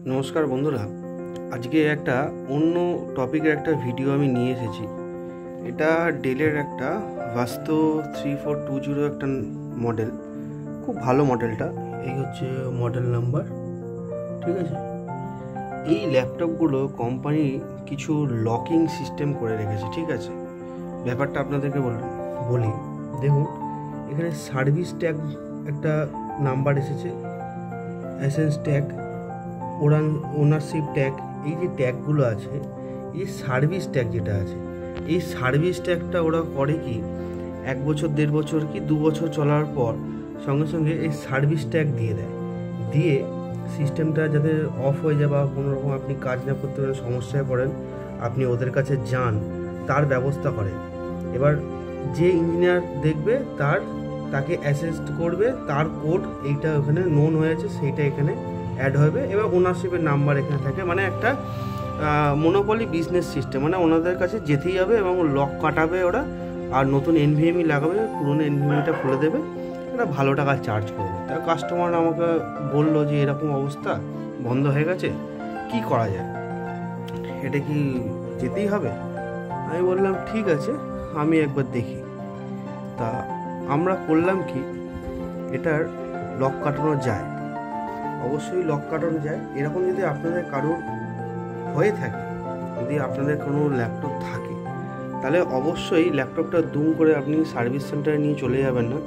নমস্কার বন্ধুরা, আজকে একটা অন্য টপিকের একটা ভিডিও আমি নিয়ে এসেছি। এটা ডেলের একটা ভাস্তো 3420 একটা মডেল, খুব ভালো মডেলটা। এই হচ্ছে মডেল নাম্বার, ঠিক আছে। এই ল্যাপটপগুলো কোম্পানি কিছু লকিং সিস্টেম করে রেখেছে, ঠিক আছে। ব্যাপারটা আপনাদেরকে বলি, দেখুন এখানে সার্ভিস ট্যাগ একটা নাম্বার এসেছে, অ্যাসেন্স ট্যাগ, ওনারশিপ ট্যাগ। এই যে ট্যাগগুলো আছে, এই সার্ভিস ট্যাগ যেটা আছে, এই সার্ভিস ট্যাগটা ওরা করে কি 1 বছর 1.5 বছর কি 2 বছর চলার পর সঙ্গে সঙ্গে এই সার্ভিস ট্যাগ দিয়ে দেয়। দিয়ে সিস্টেমটা যাতে অফ হয়ে যায় বা কোনো রকম আপনি কাজ না করতে পারেন, সমস্যায় পড়েন, আপনি ওদের কাছে যান, তার ব্যবস্থা করে। এবার যে ইঞ্জিনিয়ার দেখবে তাকে অ্যাসেস্ট করবে, তার কোড এইটা ওখানে নোন হয়েছে সেইটা এখানে অ্যাড হবে। এবার ওনারশিপের নাম্বার এখানে থাকে, মানে একটা মনোপলি বিজনেস সিস্টেম, মানে ওনাদের কাছে যেতেই হবে এবং লক কাটাবে ওরা, আর নতুন এনভিএমই লাগাবে, পুরনো এনভিএমইটা খুলে দেবে, এটা ভালো টাকা চার্জ করবে। তা কাস্টমার আমাকে বললো যে এরকম অবস্থা, বন্ধ হয়ে গেছে, কি করা যায়, এটা কি যেতেই হবে? আমি বললাম ঠিক আছে, আমি একবার দেখি। তা আমরা করলাম কি, এটার লক কাটানো যায়, অবশ্যই লক কাটানো যায়। এরকম যদি আপনাদের কারোর হয়ে থাকে, যদি আপনাদের কোনো ল্যাপটপ থাকে, তাহলে অবশ্যই ল্যাপটপটা দুম করে আপনি সার্ভিস সেন্টারে নিয়ে চলে যাবেন না,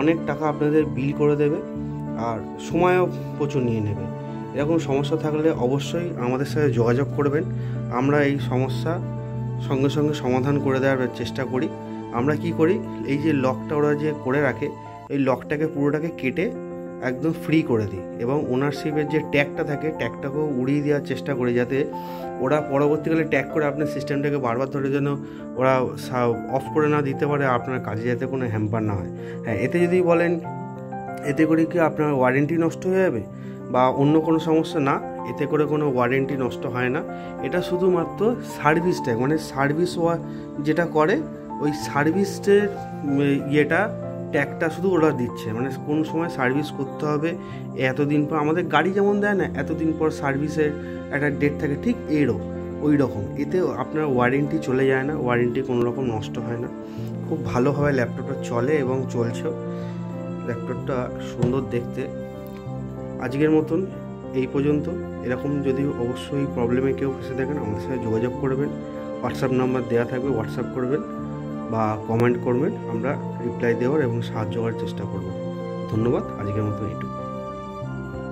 অনেক টাকা আপনাদের বিল করে দেবে আর সময়ও প্রচুর নিয়ে নেবে। এরকম সমস্যা থাকলে অবশ্যই আমাদের সাথে যোগাযোগ করবেন, আমরা এই সমস্যা সঙ্গে সঙ্গে সমাধান করে দেওয়ার চেষ্টা করি। আমরা কি করি, এই যে লকটা ওরা যে করে রাখে, এই লকটাকে পুরোটাকে কেটে একদম ফ্রি করে দিই এবং ওনারশিপের যে ট্যাগটা থাকে, ট্যাগটাকেও উড়িয়ে দেওয়ার চেষ্টা করি, যাতে ওরা পরবর্তীকালে ট্যাগ করে আপনার সিস্টেমটাকে বারবার ধরে যেন ওরা অফ করে না দিতে পারে, আপনার কাজে যাতে কোনো হ্যাম্পার না হয়। হ্যাঁ, এতে যদি বলেন এতে করে কি আপনার ওয়ারেন্টি নষ্ট হয়ে যাবে বা অন্য কোনো সমস্যা, না, এতে করে কোনো ওয়ারেন্টি নষ্ট হয় না। এটা শুধুমাত্র সার্ভিস ট্যাগ, মানে সার্ভিস যেটা করে ওই সার্ভিসের ইয়েটা ট্যাগটা শুধু ওরা দিচ্ছে, মানে কোন সময় সার্ভিস করতে হবে, এতদিন পর, আমাদের গাড়ি যেমন দেয় না এতদিন পর সার্ভিসের একটা ডেট থাকে, ঠিক ওই রকম এতে আপনার ওয়ারেন্টি চলে যায় না, ওয়ারেন্টি কোনো রকম নষ্ট হয় না। খুব ভালোভাবে ল্যাপটপটা চলে এবং চলছেও, ল্যাপটপটা সুন্দর দেখতে। আজকের মতন এই পর্যন্ত। এরকম যদি অবশ্যই প্রবলেমে কেউ ফেসে থাকেন, আমাদের সাথে যোগাযোগ করবেন, হোয়াটসঅ্যাপ নাম্বার দেওয়া থাকবে, হোয়াটসঅ্যাপ করবেন বা কমেন্ট করবেন, আমরা রিপ্লাই দেওয়ার এবং সাহায্য করার চেষ্টা করব। ধন্যবাদ, আজকের মতো এইটুকু।